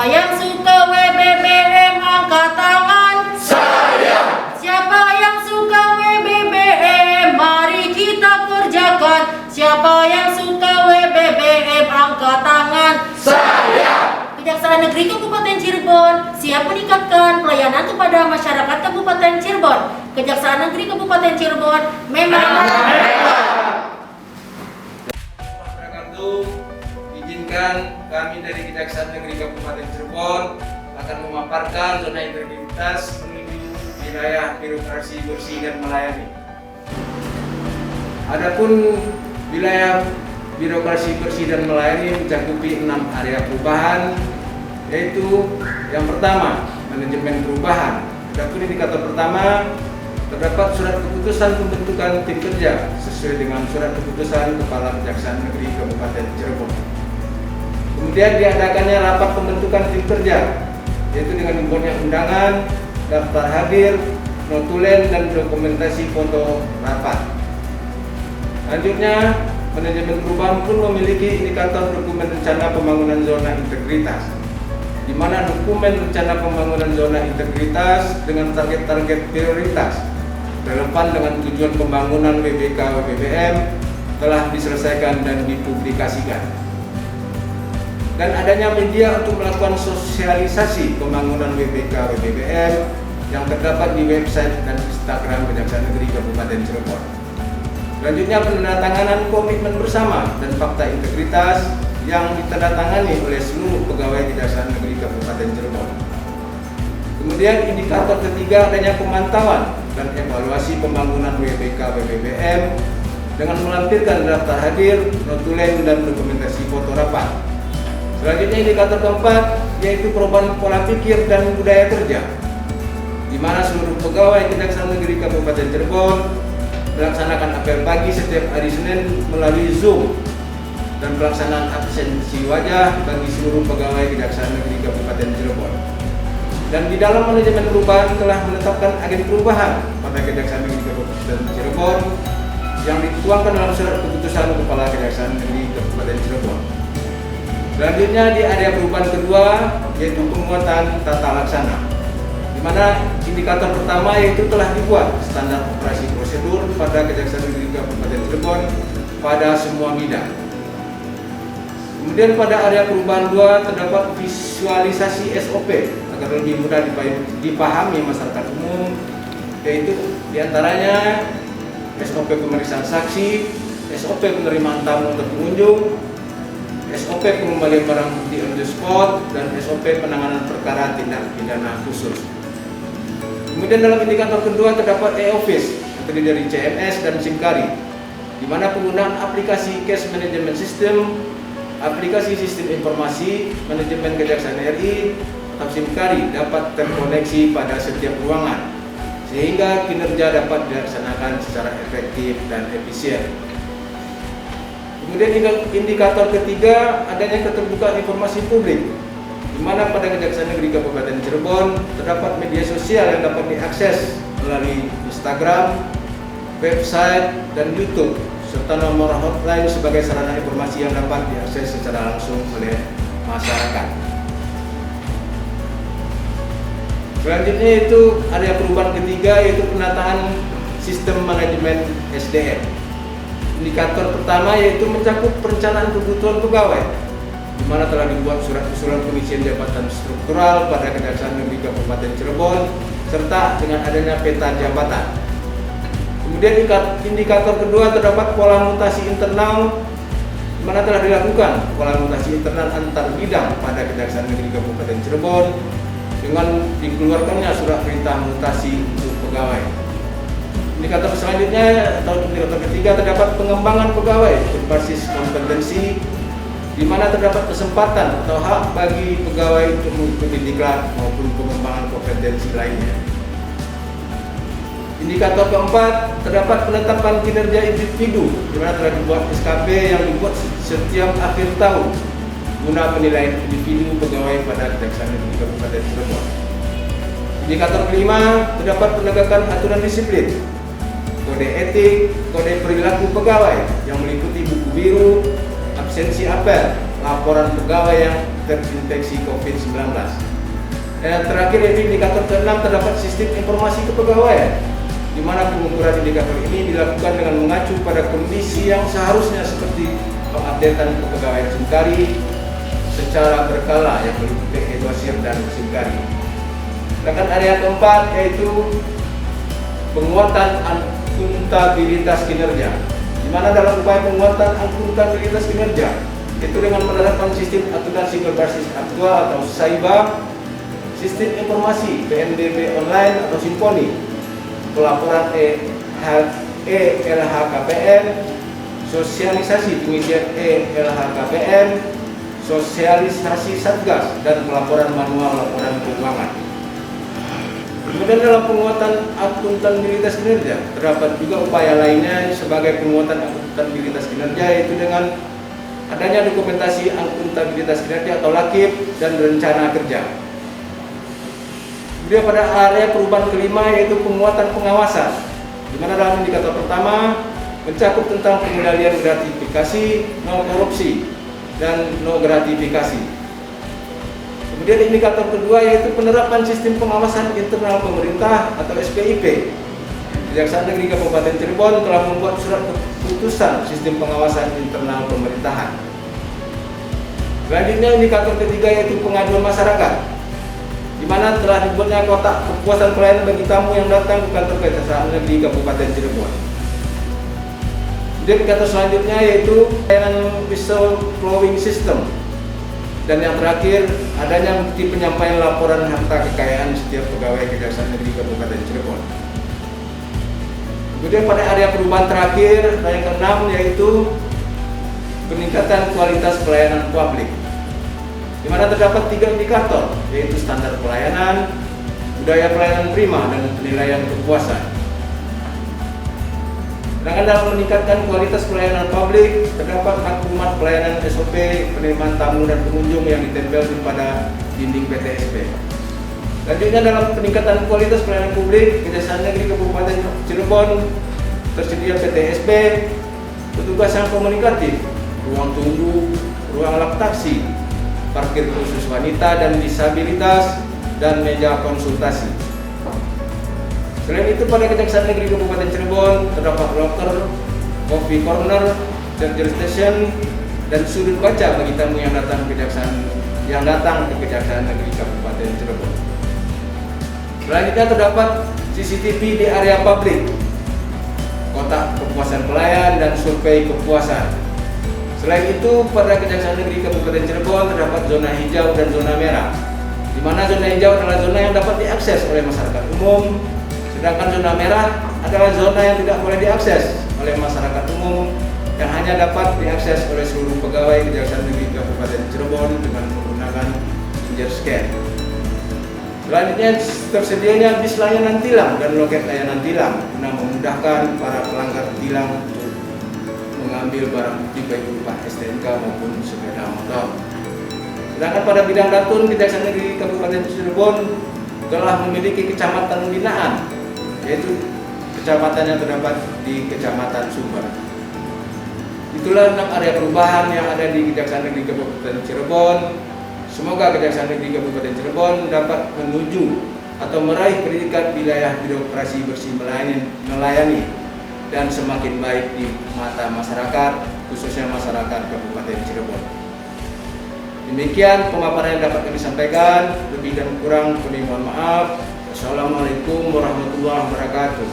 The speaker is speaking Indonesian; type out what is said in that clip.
Siapa yang suka WBBM angkat tangan? Saya. Siapa yang suka WBBM? Mari kita kerjakan. Siapa yang suka WBBM angkat tangan? Saya. Kejaksaan Negeri Kabupaten Cirebon siap meningkatkan pelayanan kepada masyarakat Kabupaten Cirebon. Kejaksaan Negeri Kabupaten Cirebon memang izinkan kami dari Kejaksaan Negeri Kabupaten Cirebon akan memaparkan zona integritas menuju wilayah birokrasi bersih dan melayani. Adapun wilayah birokrasi bersih dan melayani mencakupi 6 area perubahan, yaitu yang pertama manajemen perubahan. Adapun indikator pertama terdapat surat keputusan pembentukan tim kerja sesuai dengan surat keputusan Kepala Kejaksaan Negeri Kabupaten Cirebon. Kemudian diadakannya rapat pembentukan tim kerja, yaitu dengan dibuatnya undangan, daftar hadir, notulen dan dokumentasi foto rapat. Selanjutnya, manajemen perubahan pun memiliki indikator dokumen rencana pembangunan zona integritas, di mana dokumen rencana pembangunan zona integritas dengan target-target prioritas relevan dengan tujuan pembangunan WBK/WBBM telah diselesaikan dan dipublikasikan. Dan adanya media untuk melakukan sosialisasi pembangunan WBK/WBBM yang terdapat di website dan Instagram Kejaksaan Negeri Kabupaten Cirebon. Selanjutnya, penandatanganan komitmen bersama dan fakta integritas yang ditandatangani oleh seluruh pegawai Kejaksaan Negeri Kabupaten Cirebon. Kemudian indikator ketiga adanya pemantauan dan evaluasi pembangunan WBK/WBBM dengan melampirkan daftar hadir, notulen dan dokumentasi foto rapat. Selanjutnya indikator keempat yaitu perubahan pola pikir dan budaya kerja, di mana seluruh pegawai Kejaksaan Negeri Kabupaten Cirebon melaksanakan apel pagi setiap hari Senin melalui Zoom dan pelaksanaan absensi wajah bagi seluruh pegawai Kejaksaan Negeri Kabupaten Cirebon. Dan di dalam manajemen perubahan telah menetapkan agen perubahan pada Kejaksaan Negeri Kabupaten Cirebon yang dituangkan dalam surat keputusan Kepala Kejaksaan Negeri Kabupaten Cirebon. Selanjutnya di area perubahan kedua yaitu penguatan tata laksana, di mana indikator pertama yaitu telah dibuat standar operasi prosedur pada Kejaksaan Negeri Kabupaten Cirebon pada semua bidang. Kemudian pada area perubahan 2 terdapat visualisasi SOP agar lebih mudah dipahami masyarakat umum, yaitu diantaranya SOP pemeriksaan saksi, SOP penerimaan tamu untuk pengunjung, SOP pengembalian barang bukti on the spot, dan SOP penanganan perkara tindak pidana khusus. Kemudian dalam indikator kedua terdapat e-office yang terdiri dari CMS dan SIMKARI, di mana penggunaan aplikasi Case Management System, aplikasi Sistem Informasi Manajemen Kejaksaan RI atau SIMKARI dapat terkoneksi pada setiap ruangan, sehingga kinerja dapat dilaksanakan secara efektif dan efisien. Kemudian indikator ketiga adanya keterbukaan informasi publik, di mana pada Kejaksaan Negeri Kabupaten Cirebon terdapat media sosial yang dapat diakses melalui Instagram, website, dan YouTube, serta nomor hotline sebagai sarana informasi yang dapat diakses secara langsung oleh masyarakat. Selanjutnya itu area perubahan ketiga yaitu penataan sistem manajemen SDM. Indikator pertama yaitu mencakup perencanaan kebutuhan pegawai, di mana telah dibuat surat usulan pengisian jabatan struktural pada Kejaksaan Negeri Kabupaten Cirebon serta dengan adanya peta jabatan. Kemudian indikator kedua terdapat pola mutasi internal, di mana telah dilakukan pola mutasi internal antar bidang pada Kejaksaan Negeri Kabupaten Cirebon dengan dikeluarkannya surat perintah mutasi untuk pegawai. Indikator selanjutnya atau indikator ketiga terdapat pengembangan pegawai berbasis kompetensi, di mana terdapat kesempatan atau hak bagi pegawai untuk mengikuti diklat maupun pengembangan kompetensi lainnya. Indikator keempat terdapat penetapan kinerja individu, di mana telah dibuat SKP yang dibuat setiap akhir tahun guna penilaian individu pegawai pada Kejaksaan Negeri Kabupaten Cirebon. Indikator kelima terdapat penegakan aturan disiplin, kode etik, kode perilaku pegawai yang meliputi buku biru, absensi apel, laporan pegawai yang terinfeksi COVID-19. Dan yang terakhir yaitu indikator ke-6 terdapat sistem informasi kepegawaian, di mana pengukuran indikator ini dilakukan dengan mengacu pada kondisi yang seharusnya seperti pengupdatean kepegawaian SIMKARI secara berkala yang meliputi Edwasir dan SIMKARI. Sedangkan area keempat yaitu penguatan akuntabilitas kinerja, di mana dalam upaya penguatan akuntabilitas kinerja itu dengan menerapkan sistem akuntansi berbasis aktual atau SAIBA, sistem informasi PNBP online atau Simponi, pelaporan ELHKPN, sosialisasi pengisian ELHKPN, sosialisasi Satgas, dan pelaporan manual laporan keuangan. Kemudian dalam penguatan akuntabilitas kinerja terdapat juga upaya lainnya sebagai penguatan akuntabilitas kinerja, yaitu dengan adanya dokumentasi akuntabilitas kinerja atau LAKIP dan rencana kerja. Kemudian pada area perubahan kelima yaitu penguatan pengawasan, di mana dalam indikator pertama mencakup tentang pengendalian gratifikasi, no korupsi, dan no gratifikasi. Kemudian indikator kedua yaitu penerapan sistem pengawasan internal pemerintah atau SPIP. Kejaksaan Negeri Kabupaten Cirebon telah membuat surat keputusan sistem pengawasan internal pemerintahan. Selanjutnya indikator ketiga yaitu pengaduan masyarakat, di mana telah dibuatnya kotak kepuasan pelayanan bagi tamu yang datang ke kantor Kejaksaan Negeri Kabupaten Cirebon. Kemudian indikator selanjutnya yaitu pelayanan whistleblowing system. Dan yang terakhir, adanya bukti penyampaian laporan harta kekayaan setiap pegawai Kejaksaan Negeri Kabupaten Cirebon. Kemudian pada area perubahan terakhir, yang ke-6 yaitu peningkatan kualitas pelayanan publik, di mana terdapat 3 indikator, yaitu standar pelayanan, budaya pelayanan prima, dan penilaian kepuasan. Sedangkan dalam meningkatkan kualitas pelayanan publik, terdapat maklumat pelayanan SOP penerimaan tamu dan pengunjung yang ditempel pada dinding PTSP. Selanjutnya dalam peningkatan kualitas pelayanan publik, Kejaksaan Negeri Kabupaten Cirebon tersedia PTSP, petugas yang komunikatif, ruang tunggu, ruang laktasi, parkir khusus wanita dan disabilitas, dan meja konsultasi. Selain itu, pada Kejaksaan Negeri Kabupaten Cirebon terdapat locker, coffee corner, charger station, dan sudut baca bagi tamu yang datang ke Kejaksaan Negeri Kabupaten Cirebon. Selanjutnya terdapat CCTV di area publik, kotak kepuasan pelayan, dan survei kepuasan. Selain itu, pada Kejaksaan Negeri Kabupaten Cirebon terdapat zona hijau dan zona merah, di mana zona hijau adalah zona yang dapat diakses oleh masyarakat umum, sedangkan zona merah adalah zona yang tidak boleh diakses oleh masyarakat umum, yang hanya dapat diakses oleh seluruh pegawai Kejaksaan Negeri Kabupaten Cirebon dengan menggunakan finger scan. Selanjutnya tersedianya bis layanan tilang dan loket layanan tilang guna memudahkan para pelanggar tilang untuk mengambil barang bukti baik berupa STNK maupun sepeda motor. Sedangkan pada bidang datun, Kejaksaan Negeri Kabupaten Cirebon telah memiliki kecamatan binaan, yaitu kecamatan yang terdapat di Kecamatan Sumber. Itulah 6 area perubahan yang ada di Kejaksaan Negeri Kabupaten Cirebon. Semoga Kejaksaan Negeri Kabupaten Cirebon dapat menuju atau meraih predikat wilayah birokrasi bersih melayani dan semakin baik di mata masyarakat, khususnya masyarakat Kabupaten Cirebon. Demikian pemaparan yang dapat kami sampaikan. Lebih dan kurang kami mohon maaf. Assalamualaikum warahmatullahi wabarakatuh.